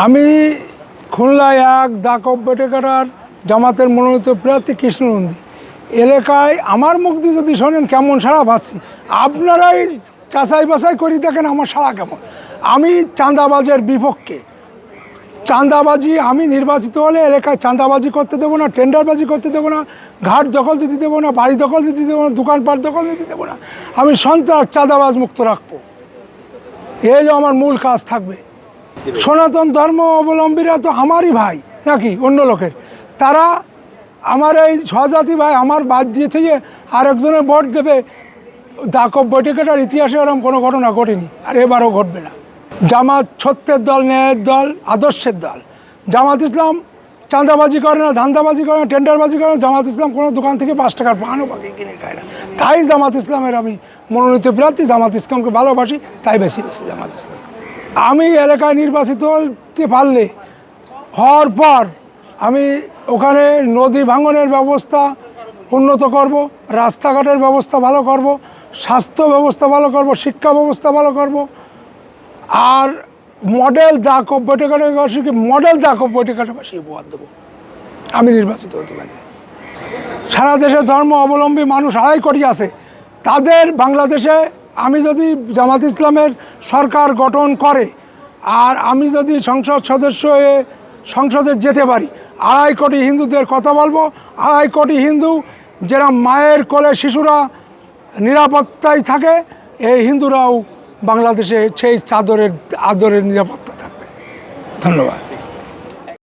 আমি খুলনায় এক দাক বেটেকাটার জামাতের মনোনীত প্রার্থী কৃষ্ণনন্দী এলাকায় আমার মুখ দিয়ে যদি শোনেন কেমন সাড়া পাচ্ছি, আপনারাই যাচাই বাছাই করি দেখেন আমার সাড়া কেমন। আমি চাঁদাবাজের বিপক্ষে। চাঁদাবাজি আমি নির্বাচিত হলে এলাকায় চাঁদাবাজি করতে দেবো না, টেন্ডারবাজি করতে দেবো না, ঘাট দখল দিতে দেবো না, বাড়ি দখল দিতে দেবো না, দোকানপাট দখল দিতে দেবো না। আমি সন্ত্রাস চাঁদাবাজ মুক্ত রাখবো, এই হলো আমার মূল কাজ থাকবে। সনাতন ধর্ম অবলম্বীরা তো আমারই ভাই নাকি অন্য লোকের? তারা আমার এই স্বজাতি ভাই আমার বাদ দিয়ে থেকে আরেকজনের ভোট দেবে। দাকব বৈঠকেটার ইতিহাসে ওরকম কোনো ঘটনা ঘটেনি, আর এবারও ঘটবে না। জামাত সত্যের দল, ন্যায়ের দল, আদর্শের দল। জামাত ইসলাম চাঁদাবাজি করে না, ধান্দাবাজি করে না, টেন্ডারবাজি করে না। জামাত ইসলাম কোনো দোকান থেকে 5 টাকার পানও পাখি কিনে খায় না। তাই জামাত ইসলামের আমি মনোনীত প্রার্থী। জামাত ইসলামকে ভালোবাসি, তাই বেশি জামাত ইসলাম। আমি এলাকায় নির্বাচিত হতে পারলে হওয়ার পর আমি ওখানে নদী ভাঙনের ব্যবস্থা উন্নত করব, রাস্তাঘাটের ব্যবস্থা ভালো করব, স্বাস্থ্য ব্যবস্থা ভালো করব, শিক্ষা ব্যবস্থা ভালো করব। আর মডেল দাকব বৈঠকবাসীকে মডেল দাকব বৈঠকবাসী উপহার দেবো আমি নির্বাচিত হতে পারি। সারা দেশে ধর্ম অবলম্বী মানুষ 2.5 কোটি আছে। তাদের বাংলাদেশে আমি যদি জামাত ইসলামের সরকার গঠন করে আর আমি যদি সংসদ সদস্য হয়ে সংসদে যেতে পারি, 2.5 কোটি হিন্দুদের কথা বলবো। 2.5 কোটি হিন্দু যারা মায়ের কোলে শিশুরা নিরাপত্তায় থাকে, এই হিন্দুরাও বাংলাদেশে সেই আদরের নিরাপত্তা থাকবে। ধন্যবাদ।